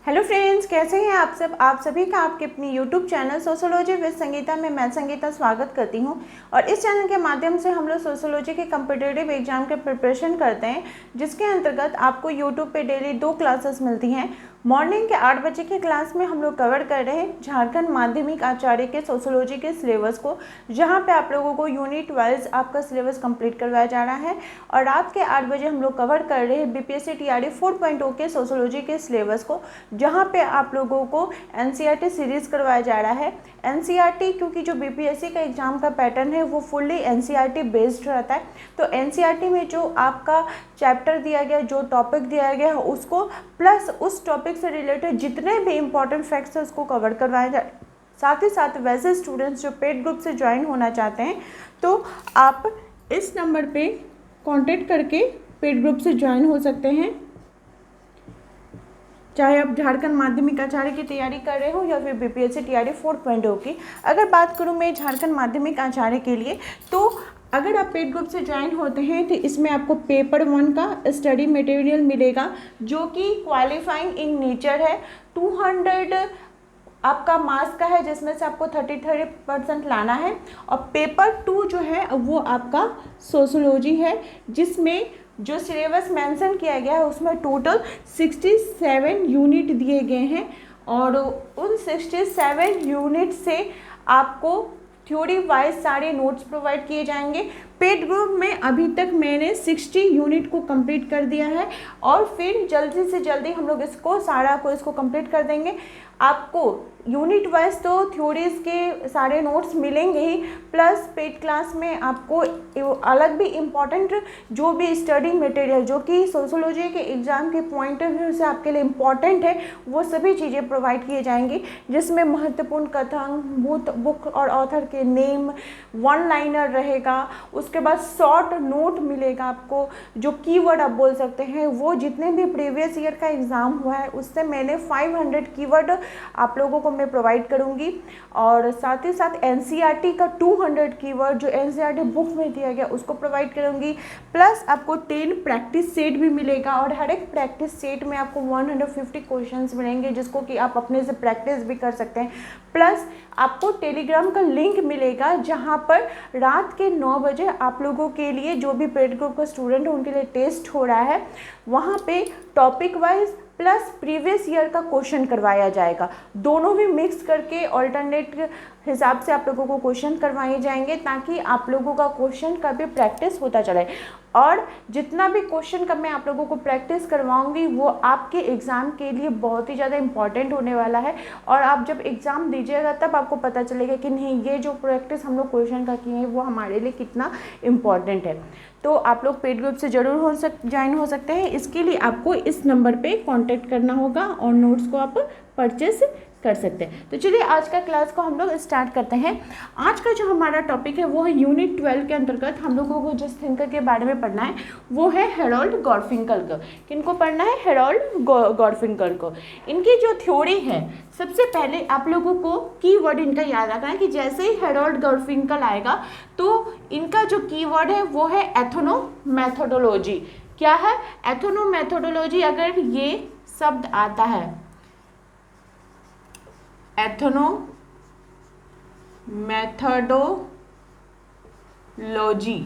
Hello friends, कैसे हैं आप सब। आप सभी का आपके अपनी YouTube channel sociology with Sangeeta में मैं संगीता स्वागत करती हूं। और इस चैनल के माध्यम से हम लोग सोशियोलॉजी के कम्पिटिटिव एग्जाम के प्रिपरेशन करते हैं, जिसके अंतर्गत आपको यूट्यूब पे डेली 2 क्लासेस मिलती हैं। मॉर्निंग के 8 बजे की क्लास में हम लोग कवर कर रहे हैं झारखंड माध्यमिक आचार्य के सोशियोलॉजी के सिलेबस को, जहां पे आप लोगों को यूनिट वाइज आपका सिलेबस कंप्लीट करवाया जा रहा है। और रात के 8 बजे हम लोग कवर कर रहे हैं बीपीएससी टीआरई 4.0 के सोशियोलॉजी के सिलेबस को, जहाँ पे आप लोगों को एनसीईआरटी सीरीज़ करवाया जा रहा है। एनसीईआरटी क्योंकि जो बीपीएससी का एग्ज़ाम का पैटर्न है वो फुल्ली एनसीईआरटी बेस्ड रहता है, तो एनसीईआरटी में जो आपका चैप्टर दिया गया, जो टॉपिक दिया गया है, उसको प्लस उस टॉपिक से रिलेटेड जितने भी इंपॉर्टेंट फैक्ट्स हैं उसको कवर करवाया जाए। साथ ही साथ वैसे स्टूडेंट्स जो पेड ग्रुप से ज्वाइन होना चाहते हैं तो आप इस नंबर पे कांटेक्ट करके पेड ग्रुप से ज्वाइन हो सकते हैं, चाहे आप झारखंड माध्यमिक आचार्य की तैयारी कर रहे हो या फिर बीपीएससी टीआरई 4.0 की। अगर बात करूं मैं झारखंड माध्यमिक आचार्य के लिए, तो अगर आप पेड ग्रुप से ज्वाइन होते हैं तो इसमें आपको पेपर 1 का स्टडी मटेरियल मिलेगा, जो कि क्वालिफाइंग इन नेचर है। 200 आपका मार्क्स का है, जिसमें से आपको 30% लाना है। और पेपर 2 जो है वो आपका सोशियोलॉजी है, जिसमें जो सिलेबस मेंशन किया गया है उसमें टोटल 67 यूनिट दिए गए हैं। और उन 67 यूनिट से आपको थ्योरी वाइज सारे नोट्स प्रोवाइड किए जाएंगे। पेड ग्रुप में अभी तक मैंने 60 यूनिट को कंप्लीट कर दिया है और फिर जल्दी से जल्दी हम लोग इसको कंप्लीट कर देंगे। आपको यूनिट वाइज तो थ्योरीज के सारे नोट्स मिलेंगे ही, प्लस पेड क्लास में आपको अलग भी इम्पॉर्टेंट जो भी स्टडी मटेरियल जो कि सोशियोलॉजी के एग्ज़ाम के पॉइंट ऑफ व्यू से आपके लिए इम्पॉर्टेंट है, वो सभी चीज़ें प्रोवाइड किए जाएंगी, जिसमें महत्वपूर्ण कथन, बुक और ऑथर के नेम, 1 लाइनर रहेगा। उसके बाद शॉर्ट नोट मिलेगा आपको, जो कीवर्ड आप बोल सकते हैं, वो जितने भी प्रीवियस ईयर का एग्ज़ाम हुआ है उससे मैंने 500 कीवर्ड आप लोगों को मैं प्रोवाइड करूंगी। और साथ ही साथ एनसीईआरटी का 200 कीवर्ड जो एनसीईआरटी बुक में दिया गया उसको प्रोवाइड करूंगी। प्लस आपको 10 प्रैक्टिस सेट भी मिलेगा और हर एक प्रैक्टिस सेट में आपको 150 क्वेश्चंस मिलेंगे, जिसको कि आप अपने से प्रैक्टिस भी कर सकते हैं। प्लस आपको टेलीग्राम का लिंक मिलेगा, जहां पर रात के 9 बजे आप लोगों के लिए जो भी पेड ग्रुप का स्टूडेंट है उनके लिए टेस्ट हो रहा है, वहाँ पे topic wise plus previous year का क्वेश्चन करवाया जाएगा। दोनों भी मिक्स करके ऑल्टरनेट हिसाब से आप लोगों को क्वेश्चन करवाए जाएंगे, ताकि आप लोगों का क्वेश्चन का भी प्रैक्टिस होता चले। और जितना भी क्वेश्चन का मैं आप लोगों को प्रैक्टिस करवाऊंगी वो आपके एग्ज़ाम के लिए बहुत ही ज़्यादा इंपॉर्टेंट होने वाला है। और आप जब एग्ज़ाम दीजिएगा तब आपको पता चलेगा कि नहीं, ये जो प्रैक्टिस हम लोग क्वेश्चन का किए हैं वो हमारे लिए कितना इम्पॉर्टेंट है। तो आप लोग पेड ग्रुप से ज़रूर ज्वाइन हो सकते हैं। इसके लिए आपको इस नंबर पे कांटेक्ट करना होगा और नोट्स को आप परचेस कर सकते हैं। तो चलिए आज का क्लास को हम लोग स्टार्ट करते हैं। आज का जो हमारा टॉपिक है वो है यूनिट 12 के अंतर्गत हम लोगों को जिस थिंकर के बारे में पढ़ना है वो है हेरोल्ड गॉर्फिंकल को। किनको पढ़ना है? हेरोल्ड गॉर्फिंकल को। इनकी जो थ्योरी है, सबसे पहले आप लोगों को कीवर्ड इनका याद रखना है कि जैसे ही हेरोल्ड गॉर्फिंकल आएगा तो इनका जो कीवर्ड है वो है एथनोमेथोडोलॉजी। क्या है? एथनोमेथोडोलॉजी। अगर ये शब्द आता है एथनोमेथोडोलॉजी,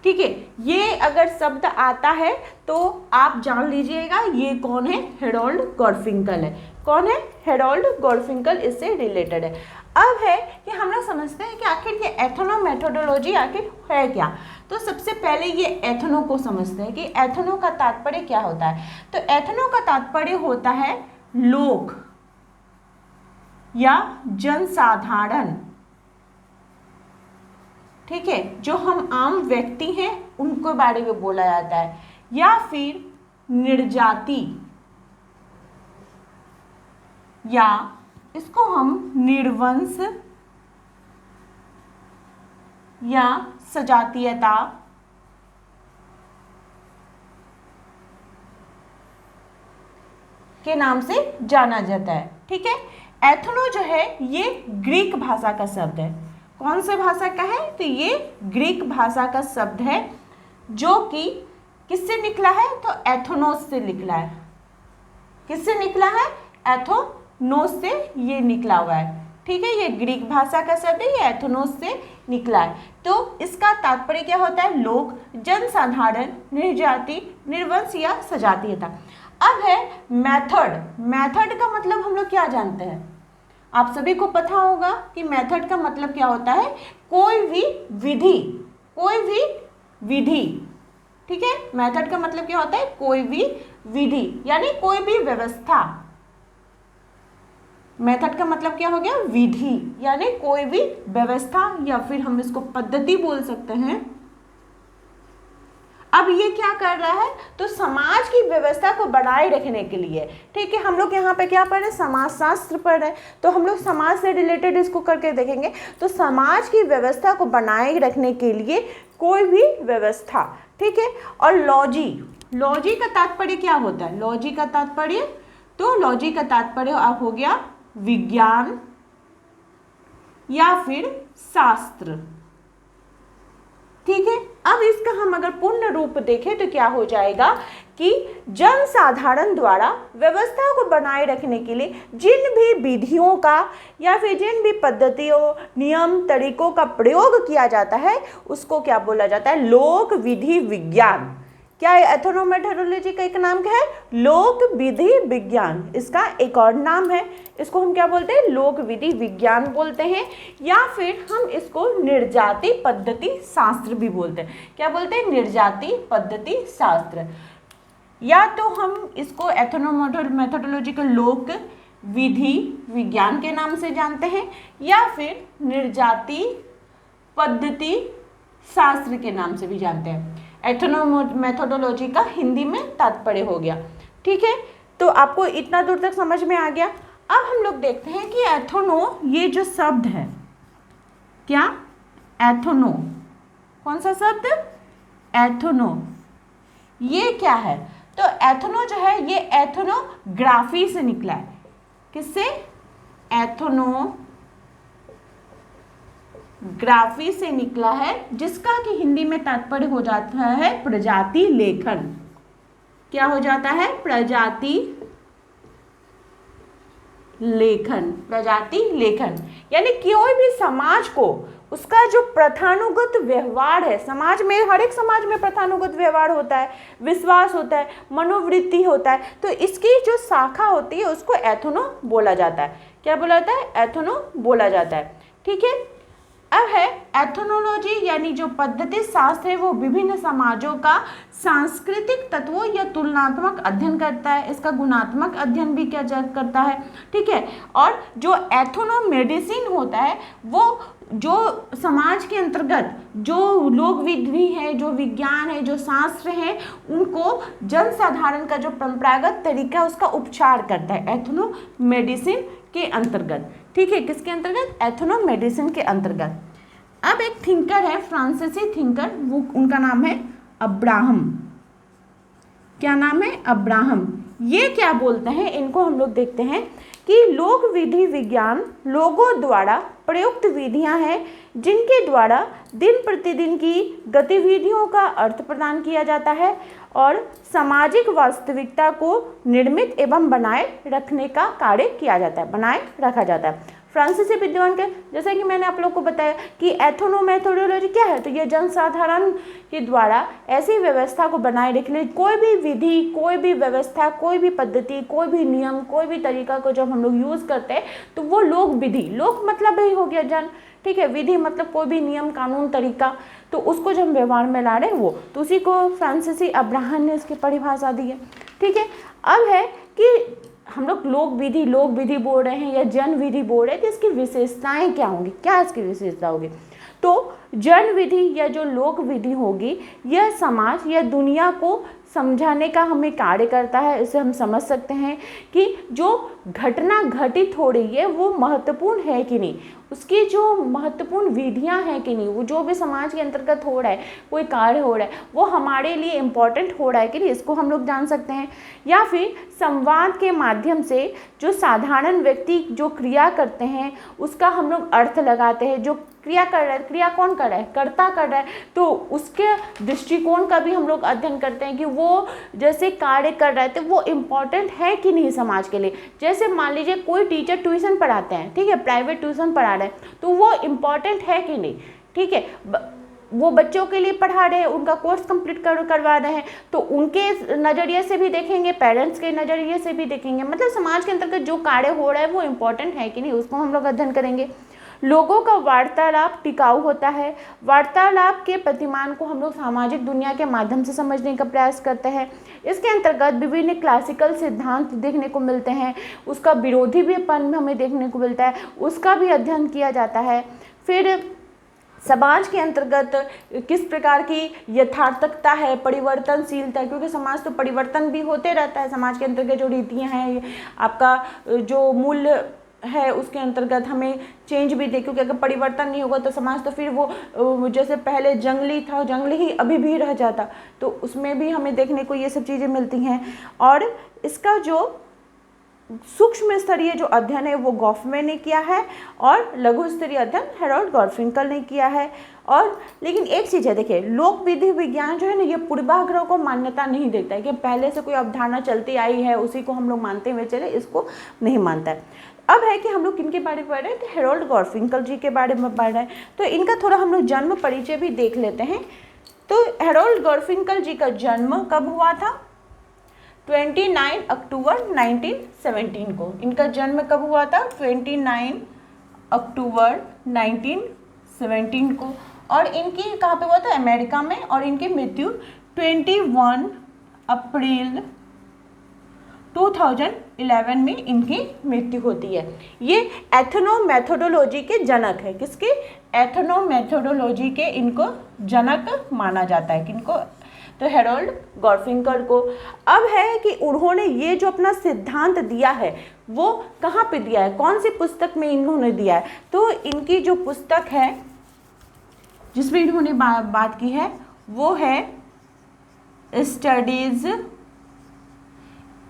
ठीक है, ये अगर शब्द आता है तो आप जान लीजिएगा ये कौन है? हेरोल्ड गॉर्फिंकल है। कौन है? हेरोल्ड गॉर्फिंकल इससे रिलेटेड है। अब है कि हम लोग समझते हैं कि आखिर ये एथनोमेथोडोलॉजी आखिर है क्या। तो सबसे पहले ये एथनो को समझते हैं कि एथनो का तात्पर्य क्या होता है। तो एथनो का तात्पर्य होता है लोग या जनसाधारण, ठीक है, जो हम आम व्यक्ति हैं उनको बारे में बोला जाता है, या फिर निर्जाति, या इसको हम निर्वंश या सजातीयता के नाम से जाना जाता है। ठीक है, एथनो जो है ये ग्रीक भाषा का शब्द है। कौन से भाषा का है? तो ये ग्रीक भाषा का शब्द है, जो कि किससे निकला है? तो एथनोस से निकला है। किससे निकला है? एथोनोस से ये निकला हुआ है। ठीक है, ये ग्रीक भाषा का शब्द है, ये एथोनोस से निकला है। तो इसका तात्पर्य क्या होता है? लोक, जनसाधारण, निर्जाति, निर्वंश या सजातीयता। अब है मेथड। मेथड का मतलब हम लोग क्या जानते हैं? आप सभी को पता होगा कि मेथड का मतलब क्या होता है? कोई भी विधि, कोई भी विधि। ठीक है, मेथड का मतलब क्या होता है? कोई भी विधि यानी कोई भी व्यवस्था। मेथड का मतलब क्या हो गया? विधि यानी कोई भी व्यवस्था, या फिर हम इसको पद्धति बोल सकते हैं। अब ये क्या कर रहा है? तो समाज की व्यवस्था को बनाए रखने के लिए, ठीक है, हम लोग यहाँ पे क्या पढ़ रहे हैं? समाजशास्त्र पढ़ रहे हैं, तो हम लोग समाज से रिलेटेड इसको करके देखेंगे। तो समाज की व्यवस्था को बनाए रखने के लिए कोई भी व्यवस्था, ठीक है। और लॉजी, लॉजी का तात्पर्य क्या होता है? लॉजी का तात्पर्य, तो लॉजी का तात्पर्य आप हो गया विज्ञान या फिर शास्त्र। ठीक है, अब इसका हम अगर पूर्ण रूप देखें तो क्या हो जाएगा कि जनसाधारण द्वारा व्यवस्था को बनाए रखने के लिए जिन भी विधियों का या फिर जिन भी पद्धतियों, नियम, तरीकों का प्रयोग किया जाता है उसको क्या बोला जाता है? लोक विधि विज्ञान। क्या एथनोमेथोडोलॉजी का एक नाम क्या है? लोक विधि विज्ञान। इसका एक और नाम है, इसको हम क्या बोलते हैं? लोक विधि विज्ञान बोलते हैं, या फिर हम इसको निर्जाति पद्धति शास्त्र भी बोलते हैं। क्या बोलते हैं? निर्जाति पद्धति शास्त्र। या तो हम इसको एथनोमेथोडोलॉजिकल लोक विधि विज्ञान के नाम से जानते हैं, या फिर निर्जाति पद्धति शास्त्र के नाम से भी जानते हैं। एथनोमेथोडोलॉजी का हिंदी में तात्पर्य हो गया। ठीक है, तो आपको इतना दूर तक समझ में आ गया। अब हम लोग देखते हैं कि एथोनो, ये जो शब्द है, क्या? एथोनो, कौन सा शब्द? एथोनो। ये क्या है? तो एथोनो जो है ये एथोनोग्राफी से निकला है। किससे? एथोनोग्राफी से निकला है, जिसका कि हिंदी में तात्पर्य हो जाता है प्रजाति लेखन। क्या हो जाता है? प्रजाति लेखन। प्रजाति लेखन यानी कोई भी समाज को उसका जो प्रथानुगत व्यवहार है, समाज में, हर एक समाज में प्रथानुगत व्यवहार होता है, विश्वास होता है, मनोवृत्ति होता है, तो इसकी जो शाखा होती है उसको एथोनो बोला जाता है। क्या बोला जाता है? एथोनो बोला जाता है। ठीक है, अब है एथनोलॉजी यानी जो पद्धति शास्त्र है वो विभिन्न समाजों का सांस्कृतिक तत्वों या तुलनात्मक अध्ययन करता है, इसका गुणात्मक अध्ययन भी क्या करता है। ठीक है, और जो एथनोमेडिसिन होता है वो जो समाज के अंतर्गत जो लोक विधि है, जो विज्ञान है, जो शास्त्र है, उनको जनसाधारण का जो परंपरागत तरीका है उसका उपचार करता है एथनोमेडिसिन के अंतर्गत। ठीक है, किसके अंतर्गत? एथनोमेडिसिन के अंतर्गत। अब एक थिंकर है, फ्रांसीसी थिंकर, वो उनका नाम है अब्राहम। क्या नाम है? अब्राहम। ये क्या बोलते हैं? इनको हम लोग देखते हैं कि लोक विधि विज्ञान लोगों द्वारा प्रयुक्त विधियां हैं जिनके द्वारा दिन प्रतिदिन की गतिविधियों का अर्थ प्रदान किया जाता है और सामाजिक वास्तविकता को निर्मित एवं बनाए रखने का कार्य किया जाता है, बनाए रखा जाता है। फ्रांसीसी विद्वान के, जैसा कि मैंने आप लोग को बताया कि एथनोमेथोडोलॉजी क्या है, तो ये जनसाधारण के द्वारा ऐसी व्यवस्था को बनाए रखने, कोई भी विधि, कोई भी व्यवस्था, कोई भी पद्धति, कोई भी नियम, कोई भी तरीका को जब हम लोग यूज़ करते हैं तो वो लोक विधि, लोक मतलब ही हो गया जन, ठीक है, विधि मतलब कोई भी नियम, कानून, तरीका, तो उसको जब व्यवहार में ला रहे हैं वो, तो उसी को फ्रांसीसी अब्राहम ने इसकी परिभाषा दी है। ठीक है, अब है कि हम लोग लोक विधि बोल रहे हैं या जन विधि बोल रहे हैं, तो इसकी विशेषताएं क्या होंगी? क्या इसकी विशेषता होगी? तो जन विधि या जो लोक विधि होगी यह समाज या दुनिया को समझाने का हमें कार्य करता है। इसे हम समझ सकते हैं कि जो घटना घटित हो रही है वो महत्वपूर्ण है कि नहीं, उसकी जो महत्वपूर्ण विधियां हैं कि नहीं, वो जो भी समाज के अंतर्गत हो रहा है, कोई कार्य हो रहा है, वो हमारे लिए इम्पोर्टेंट हो रहा है कि नहीं, इसको हम लोग जान सकते हैं। या फिर संवाद के माध्यम से जो साधारण व्यक्ति जो क्रिया करते हैं उसका हम लोग अर्थ लगाते हैं, जो क्रिया कर रहा है, क्रिया कौन कर रहा है, कर्ता कर रहा है, तो उसके दृष्टिकोण का भी हम लोग अध्ययन करते हैं कि वो जैसे कार्य कर रहा है तो वो इम्पॉर्टेंट है कि नहीं समाज के लिए। जैसे मान लीजिए कोई टीचर ट्यूशन पढ़ाते हैं, ठीक है, प्राइवेट ट्यूशन पढ़ा रहे हैं, तो वो इम्पॉर्टेंट है कि नहीं, ठीक है, वो बच्चों के लिए पढ़ा रहे हैं, उनका कोर्स कंप्लीट करवा रहे हैं, तो उनके नज़रिए से भी देखेंगे, पेरेंट्स के नज़रिए से भी देखेंगे, मतलब समाज के अंतर्गत जो कार्य हो रहा है वो इम्पोर्टेंट है कि नहीं, उसको हम लोग अध्ययन करेंगे। लोगों का वार्तालाप टिकाऊ होता है। वार्तालाप के प्रतिमान को हम लोग सामाजिक दुनिया के माध्यम से समझने का प्रयास करते हैं। इसके अंतर्गत विभिन्न क्लासिकल सिद्धांत देखने को मिलते हैं, उसका विरोधी भी हमें देखने को मिलता है, उसका भी अध्ययन किया जाता है। फिर समाज के अंतर्गत किस प्रकार की यथार्थकता है, परिवर्तनशीलता, क्योंकि समाज तो परिवर्तन भी होते रहता है, समाज के अंतर्गत जो रीतियाँ हैं, आपका जो मूल्य है उसके अंतर्गत हमें चेंज भी दे, क्योंकि अगर परिवर्तन नहीं होगा तो समाज तो फिर वो जैसे पहले जंगली था, जंगली ही अभी भी रह जाता, तो उसमें भी हमें देखने को ये सब चीज़ें मिलती हैं। और इसका जो सूक्ष्म स्तरीय जो अध्ययन है वो गॉफमैन ने किया है और लघु स्तरीय अध्ययन हैरोल्ड गारफिंकल ने किया है। और लेकिन एक चीज़ है, देखिए, लोक विधि विज्ञान जो है ना, ये पूर्वाग्रह को मान्यता नहीं देता है कि पहले से कोई अवधारणा चलती आई है उसी को हम लोग मानते हुए चले, इसको नहीं मानता है। अब है कि हम लोग किनके बारे में पढ़ रहे हैं, तो हैरोल्ड गारफिंकल जी के बारे में पढ़ रहे हैं, तो इनका थोड़ा हम लोग जन्म परिचय भी देख लेते हैं। तो हैरोल्ड गारफिंकल जी का जन्म कब हुआ था, 29 अक्टूबर 1917 को। इनका जन्म कब हुआ था, 29 अक्टूबर 1917 को। और इनकी कहाँ पे हुआ था, अमेरिका में। और इनकी मृत्यु 21 अप्रैल 2011 में इनकी मृत्यु होती है। ये एथनोमेथोडोलॉजी के जनक है। किसके, एथनोमेथोडोलॉजी के इनको जनक माना जाता है। किनको, तो हैरोल्ड गारफिंकल को। अब है कि उन्होंने ये जो अपना सिद्धांत दिया है वो कहाँ पे दिया है, कौन सी पुस्तक में इन्होंने दिया है, तो इनकी जो पुस्तक है जिसमें इन्होंने बात की है वो है स्टडीज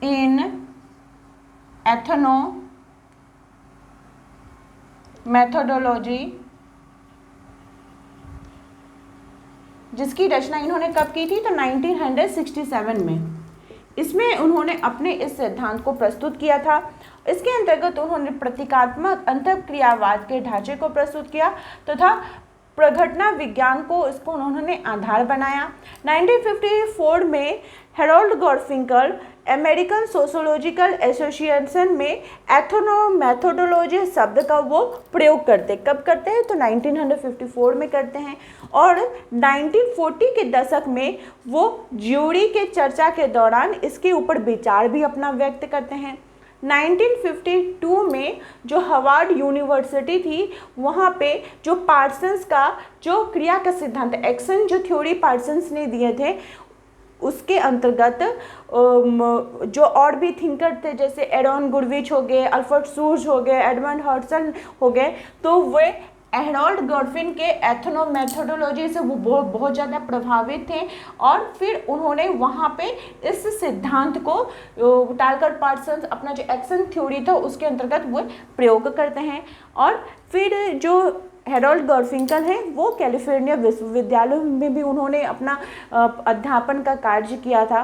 इन एथनोमेथोडोलॉजी, जिसकी रचना इन्होंने कब की थी, तो 1967 में। इसमें उन्होंने अपने इस सिद्धांत को प्रस्तुत किया था। इसके अंतर्गत उन्होंने प्रतीकात्मक अंतःक्रियावाद के ढांचे को प्रस्तुत किया तथा प्रघटना विज्ञान को इसको उन्होंने आधार बनाया। 1954 में हैरोल्ड गारफिंकल अमेरिकन सोशियोलॉजिकल एसोसिएशन में एथनोमेथोडोलॉजी शब्द का वो प्रयोग करते, कब करते हैं, तो 1954 में करते हैं। और 1940 के दशक में वो ज्यूरी के चर्चा के दौरान इसके ऊपर विचार भी अपना व्यक्त करते हैं। 1952 में जो हार्वर्ड यूनिवर्सिटी थी वहाँ पे जो पार्सन्स का जो क्रिया का सिद्धांत, एक्शन जो थ्योरी पार्सन्स ने दिए थे, उसके अंतर्गत जो और भी थिंकर थे जैसे एरॉन गुरविच हो गए, अल्फ्रेड सूज हो गए, एडमंड हर्सल हो गए, तो वे हैरोल्ड गारफिन के एथनोमेथोडोलॉजी से वो बहुत ज़्यादा प्रभावित थे। और फिर उन्होंने वहाँ पे इस सिद्धांत को टालकर पार्सन्स अपना जो एक्शन थ्योरी था उसके अंतर्गत वो प्रयोग करते हैं। और फिर जो हैरोल्ड गारफिंकल हैं वो कैलिफोर्निया विश्वविद्यालय में भी उन्होंने अपना अध्यापन का कार्य किया था।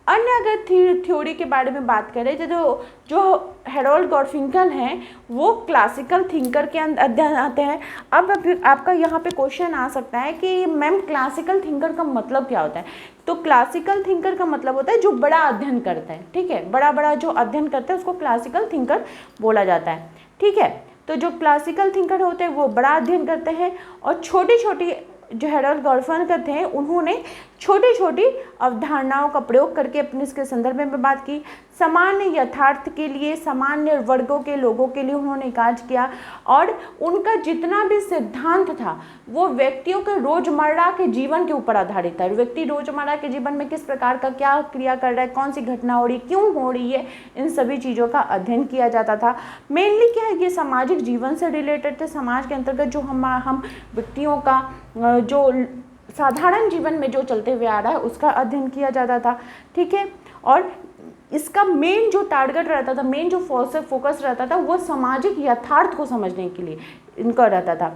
अन्य अगर थ्योरी के बारे में बात करें तो जो हैरोल्ड गारफिंकल हैं वो क्लासिकल थिंकर के अध्ययन आते हैं। अब आपका यहाँ पे क्वेश्चन आ सकता है कि मैम क्लासिकल थिंकर का मतलब क्या होता है, तो क्लासिकल थिंकर का मतलब होता है जो बड़ा अध्ययन करता है, ठीक है, बड़ा जो अध्ययन करता है उसको क्लासिकल थिंकर बोला जाता है, ठीक है। तो जो क्लासिकल थिंकर होते हैं वो बड़ा अध्ययन करते हैं और छोटी छोटी जो हैरोल्ड गारफिंकल थे उन्होंने छोटी छोटी अवधारणाओं का प्रयोग करके अपने इसके संदर्भ में बात की। सामान्य यथार्थ के लिए, सामान्य वर्गों के लोगों के लिए उन्होंने कार्य किया और उनका जितना भी सिद्धांत था वो व्यक्तियों के रोजमर्रा के जीवन के ऊपर आधारित था। व्यक्ति रोजमर्रा के जीवन में किस प्रकार का क्या क्रिया कर रहा है, कौन सी घटना हो रही, क्यों हो रही है, इन सभी चीज़ों का अध्ययन किया जाता था। मेनली क्या है, ये सामाजिक जीवन से रिलेटेड थे। समाज के अंतर्गत जो हम व्यक्तियों का जो साधारण जीवन में जो चलते हुए आ रहा है उसका अध्ययन किया जाता था, ठीक है। और इसका मेन जो टारगेट रहता था, मेन जो फोकस रहता था वो सामाजिक यथार्थ को समझने के लिए इनका रहता था।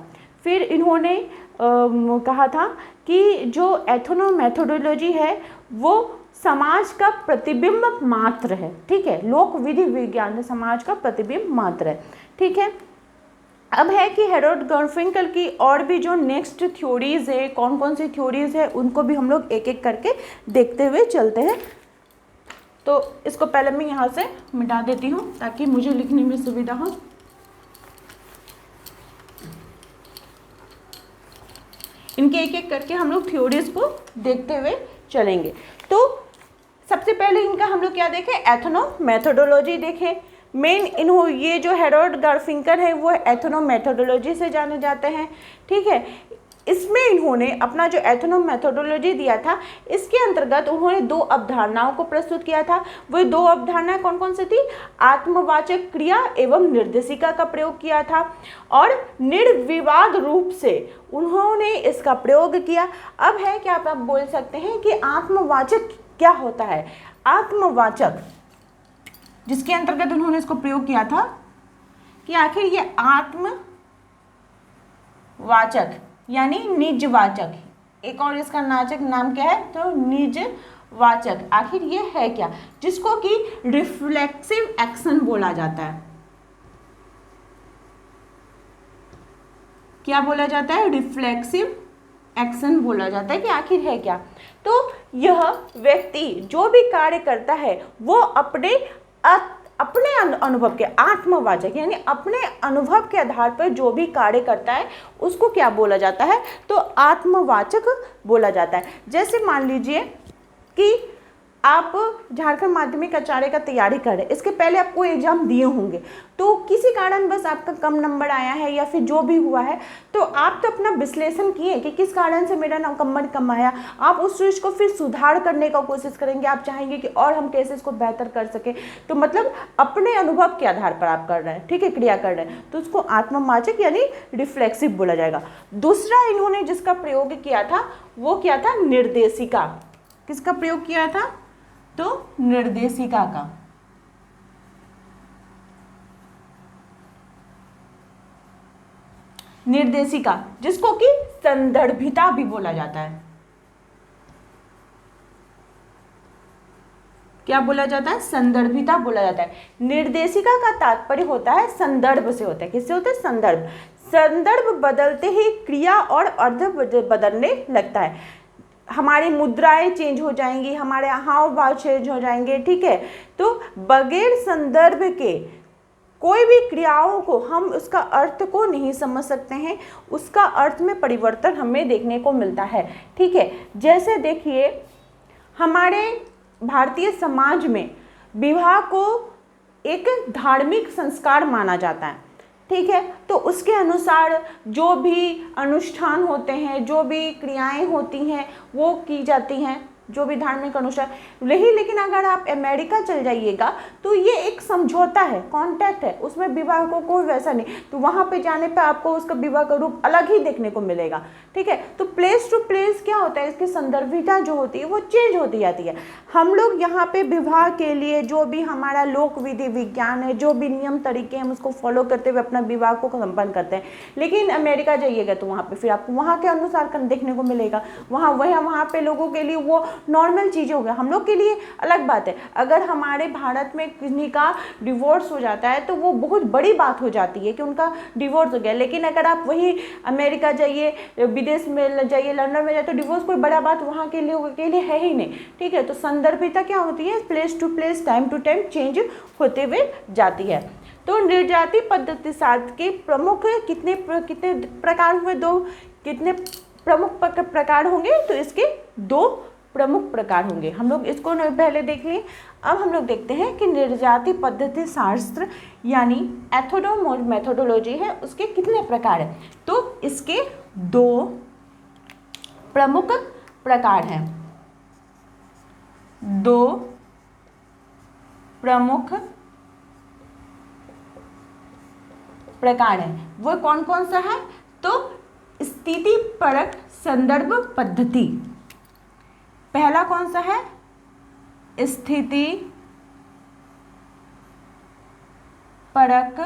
फिर इन्होंने कहा था कि जो एथनो मेथोडोलॉजी है वो समाज का प्रतिबिंब मात्र है, ठीक है, लोक विधि विज्ञान समाज का प्रतिबिंब मात्र है, ठीक है। अब है कि हेरोल्ड गारफिंकल की और भी जो नेक्स्ट थ्योरीज है, कौन कौन सी थ्योरीज है, उनको भी हम लोग एक एक करके देखते हुए चलते हैं। तो इसको पहले मैं यहाँ से मिटा देती हूँ ताकि मुझे लिखने में सुविधा हो। इनके एक एक करके हम लोग थ्योरीज को देखते हुए चलेंगे। तो सबसे पहले इनका हम लोग क्या देखें, एथनो मेथोडोलॉजी देखें। मेन ये जो हेरोल्ड गारफिंकल है वो एथनो मेथोडोलॉजी से जाने जाते हैं, ठीक है। इसमें इन्होंने अपना जो एथनो मेथोडोलॉजी दिया था, इसके अंतर्गत उन्होंने 2 अवधारणाओं को प्रस्तुत किया था। वो 2 अवधारणाएं कौन कौन सी थी, आत्मवाचक क्रिया एवं निर्देशिका का प्रयोग किया था और निर्विवाद रूप से उन्होंने इसका प्रयोग किया। अब है कि आप बोल सकते हैं कि आत्मवाचक क्या होता है। आत्मवाचक जिसके अंतर्गत उन्होंने इसको प्रयोग किया था कि आखिर ये आत्मवाचक यानी निजवाचक, एक और इसका नाचक नाम क्या है, तो निजवाचक, आखिर ये है क्या, जिसको कि रिफ्लेक्सिव एक्शन बोला जाता है। क्या बोला जाता है, रिफ्लेक्सिव एक्शन बोला जाता है कि आखिर है क्या। तो यह व्यक्ति जो भी कार्य करता है वो अपने अनुभव के, आत्मवाचक यानी अपने अनुभव के आधार पर जो भी कार्य करता है उसको क्या बोला जाता है, तो आत्मवाचक बोला जाता है। जैसे मान लीजिए कि आप झारखंड माध्यमिक आचार्य का तैयारी कर रहे हैं, इसके पहले आप कोई एग्जाम दिए होंगे, तो किसी कारण बस आपका कम नंबर आया है या फिर जो भी हुआ है, तो आप तो अपना विश्लेषण किए कि किस कारण से मेरा नंबर कम आया। आप उस चीज़ को फिर सुधार करने का कोशिश करेंगे, आप चाहेंगे कि और हम कैसे इसको बेहतर कर सकें। तो मतलब अपने अनुभव के आधार पर आप कर रहे हैं, ठीक है, क्रिया कर रहे हैं, तो उसको आत्मवाचक यानी रिफ्लेक्सिव बोला जाएगा। दूसरा इन्होंने जिसका प्रयोग किया था वो क्या था, निर्देशिका। किसका प्रयोग किया था, तो निर्देशिका का। निर्देशिका जिसको कि संदर्भिता भी बोला जाता है। क्या बोला जाता है, संदर्भिता बोला जाता है। निर्देशिका का तात्पर्य होता है संदर्भ से होता है। किससे होता है, संदर्भ। संदर्भ बदलते ही क्रिया और अर्थ बदलने लगता है। हमारी मुद्राएं चेंज हो जाएंगी, हमारे हाव भाव चेंज हो जाएंगे, ठीक है। तो बगैर संदर्भ के कोई भी क्रियाओं को हम उसका अर्थ को नहीं समझ सकते हैं, उसका अर्थ में परिवर्तन हमें देखने को मिलता है, ठीक है। जैसे देखिए हमारे भारतीय समाज में विवाह को एक धार्मिक संस्कार माना जाता है, ठीक है। तो उसके अनुसार जो भी अनुष्ठान होते हैं, जो भी क्रियाएं होती हैं वो की जाती हैं, जो भी धार्मिक अनुष्ठान रही। लेकिन अगर आप अमेरिका चल जाइएगा तो ये एक समझौता है, कॉन्ट्रैक्ट है, उसमें विवाह को कोई वैसा नहीं, तो वहाँ पे जाने पे आपको उसका विवाह का रूप अलग ही देखने को मिलेगा, ठीक है। तो प्लेस टू प्लेस क्या होता है, इसकी संदर्भिता जो होती है वो चेंज होती जाती है। हम लोग यहाँ पे विवाह के लिए जो भी हमारा लोक विधि विज्ञान है, जो भी नियम तरीके हम उसको फॉलो करते हुए अपना विवाह को संपन्न करते हैं। लेकिन अमेरिका जाइएगा तो वहाँ पे फिर आपको वहाँ के अनुसार देखने को मिलेगा, वहाँ पे लोगों के लिए वो नॉर्मल चीज़ें हो गया, हम लोग के लिए अलग बात है। अगर हमारे भारत में किसी का डिवोर्स हो जाता है तो वो बहुत बड़ी बात हो जाती है कि उनका डिवोर्स हो गया। लेकिन अगर आप वही अमेरिका जाइए, विदेश में जाइए, लंदन में जाइए, तो डिवोर्स कोई बड़ा बात वहाँ के लिए है ही नहीं, ठीक है। तो संदर्भिता क्या होती है, place to place, time to time change होते हुए जाती है। तो निर्जाति पद्धति शास्त्र के प्रमुख कितने प्रकार हुए, कितने प्रमुख प्रकार होंगे, तो इसके 2 प्रमुख प्रकार होंगे। हम लोग इसको पहले देख लिए। अब हम लोग देखते हैं कि निर्जाति पद्धति शास्त्र यानी एथनो मेथोडोलॉजी है, उसके कितने प्रकार हैं। तो इसके 2 प्रमुख प्रकार हैं, 2 प्रमुख प्रकार हैं। वो कौन कौन सा है, तो स्थिति परक संदर्भ पद्धति, पहला कौन सा है, स्थिति परक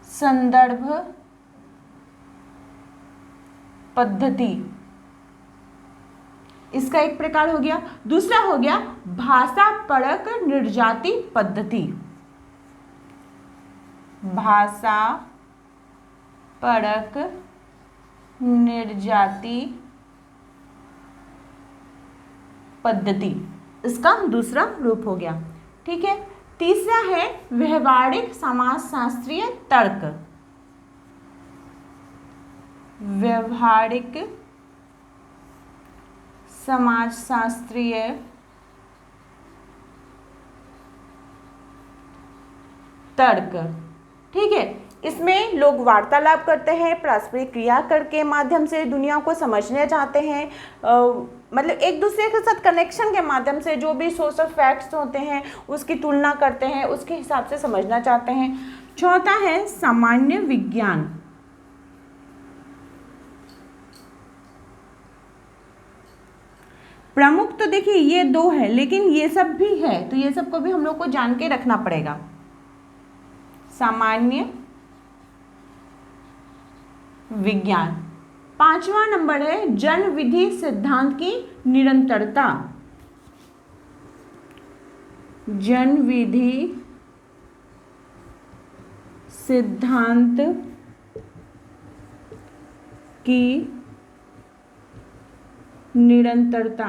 संदर्भ पद्धति, इसका एक प्रकार हो गया। दूसरा हो गया भाषा परक निर्जाति पद्धति, भाषा परक निर्जाति पद्धति, इसका दूसरा रूप हो गया। ठीक है। तीसरा है व्यवहारिक समाजशास्त्रीय तर्क, व्यवहारिक समाजशास्त्रीय तर्क। ठीक है। इसमें लोग वार्तालाप करते हैं, पारस्परिक क्रिया करके माध्यम से दुनिया को समझने चाहते हैं, मतलब एक दूसरे के साथ कनेक्शन के माध्यम से जो भी सोशल फैक्ट्स होते हैं उसकी तुलना करते हैं, उसके हिसाब से समझना चाहते हैं। चौथा है सामान्य विज्ञान, प्रमुख तो देखिए ये दो है, लेकिन ये सब भी है, तो ये सब को भी हम लोग को जान के रखना पड़ेगा। सामान्य विज्ञान। पांचवा नंबर है जन विधि सिद्धांत की निरंतरता, जन विधि सिद्धांत की निरंतरता।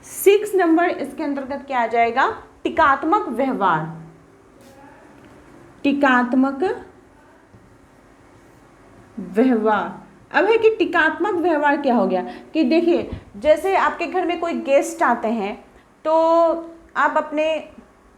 6 नंबर इसके अंतर्गत क्या आ जाएगा, टीकात्मक व्यवहार, टीकात्मक व्यवहार। अब है कि टीकात्मक व्यवहार क्या हो गया कि देखिए जैसे आपके घर में कोई गेस्ट आते हैं तो आप अपने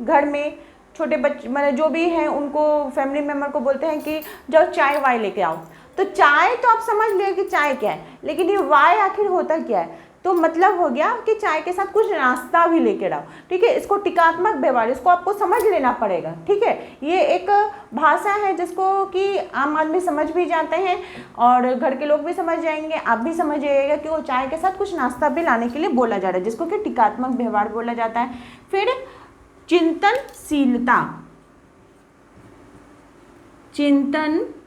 घर में छोटे बच्चे मतलब जो भी हैं उनको फैमिली मेम्बर को बोलते हैं कि जाओ चाय वाय लेके आओ। तो चाय तो आप समझ लिए कि चाय क्या है, लेकिन ये वाय आखिर होता क्या है, तो मतलब हो गया कि चाय के साथ कुछ नाश्ता भी लेके आओ। ठीक है। इसको टीकात्मक व्यवहार, इसको आपको समझ लेना पड़ेगा। ठीक है। ये एक भाषा है जिसको कि आम आदमी समझ भी जाते हैं और घर के लोग भी समझ जाएंगे, आप भी समझ जाइएगा कि वो चाय के साथ कुछ नाश्ता भी लाने के लिए बोला जा रहा है, जिसको कि टीकात्मक व्यवहार बोला जाता है। फिर चिंतनशीलता, चिंतनशीलता,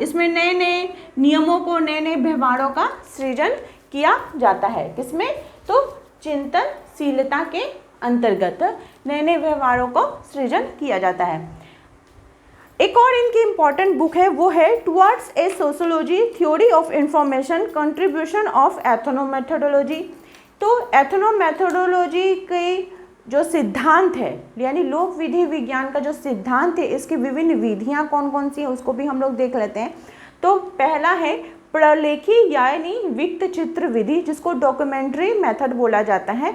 इसमें नए नए नियमों को, नए नए व्यवहारों का सृजन किया जाता है। किसमें, तो चिंतनशीलता के अंतर्गत नए नए व्यवहारों को सृजन किया जाता है। एक और इनकी इंपॉर्टेंट बुक है, वो है towards a sociology theory of information contribution of ethnomethodology. तो एथनोमेथोडोलॉजी की जो सिद्धांत है, यानी लोक विधि विज्ञान का जो सिद्धांत है, इसकी विभिन्न विधियां कौन कौन सी हैं उसको भी हम लोग देख लेते हैं। तो पहला है प्रलेखी यानी वित्त चित्र विधि, जिसको डॉक्यूमेंट्री मेथड बोला जाता है।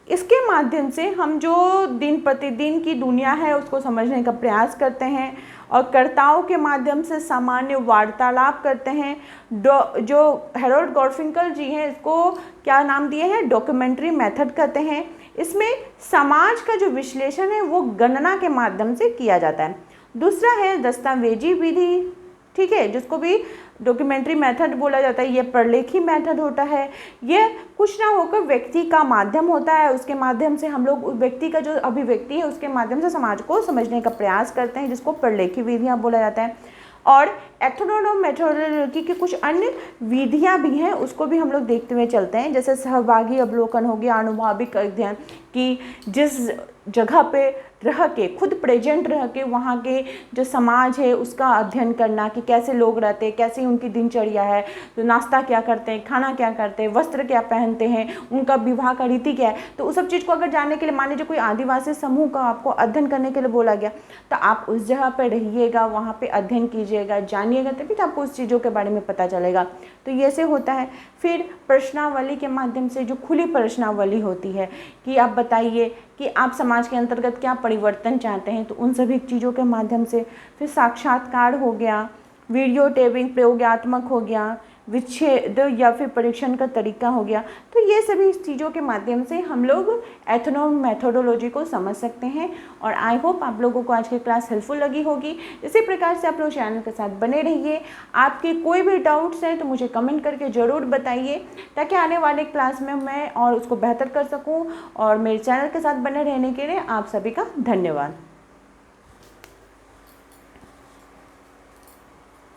इसके माध्यम से हम जो दिन प्रतिदिन की दुनिया है उसको समझने का प्रयास करते हैं और कर्ताओं के माध्यम से सामान्य वार्तालाप करते हैं। जो हेरोल्ड गार्फिंकल जी हैं, इसको क्या नाम दिए हैं, डॉक्यूमेंट्री मेथड कहते हैं। इसमें समाज का जो विश्लेषण है वो गणना के माध्यम से किया जाता है। दूसरा है दस्तावेजी विधि, ठीक है, जिसको भी डॉक्यूमेंट्री मेथड बोला जाता है। ये प्रलेखी मेथड होता है, ये कुछ ना होकर व्यक्ति का माध्यम होता है, उसके माध्यम से हम लोग व्यक्ति का जो अभिव्यक्ति है उसके माध्यम से समाज को समझने का प्रयास करते हैं, जिसको प्रलेखी विधियाँ बोला जाता है। और एथनोमेथोडोलॉजी की कुछ अन्य विधियां भी हैं, उसको भी हम लोग देखते हुए चलते हैं। जैसे सहभागी अवलोकन हो गया, अनुभविक अध्ययन कि जिस जगह पे रह के, खुद प्रेजेंट रह के वहाँ के जो समाज है उसका अध्ययन करना कि कैसे लोग रहते हैं, कैसे उनकी दिनचर्या है, तो नाश्ता क्या करते हैं, खाना क्या करते हैं, वस्त्र क्या पहनते हैं, उनका विवाह का रीति क्या है। तो उस सब चीज़ को अगर जानने के लिए, मान लीजिए कोई आदिवासी समूह का आपको अध्ययन करने के लिए बोला गया, तो आप उस जगह पर रहिएगा, वहाँ पर अध्ययन कीजिएगा, जानिएगा, तभी तो आपको उस चीज़ों के बारे में पता चलेगा। तो ये से होता है। फिर प्रश्नावली के माध्यम से, जो खुली प्रश्नावली होती है कि आप बताइए कि आप समाज के अंतर्गत क्या परिवर्तन चाहते हैं, तो उन सभी चीज़ों के माध्यम से। फिर साक्षात्कार हो गया, वीडियो टेपिंग प्रयोगात्मक हो गया, विच्छेद या फिर परीक्षण का तरीका हो गया। तो ये सभी चीज़ों के माध्यम से हम लोग एथनोमेथोडोलॉजी को समझ सकते हैं। और आई होप आप लोगों को आज की क्लास हेल्पफुल लगी होगी। इसी प्रकार से आप लोग चैनल के साथ बने रहिए। आपके कोई भी डाउट्स हैं तो मुझे कमेंट करके ज़रूर बताइए, ताकि आने वाले क्लास में मैं और उसको बेहतर कर सकूँ। और मेरे चैनल के साथ बने रहने के लिए आप सभी का धन्यवाद।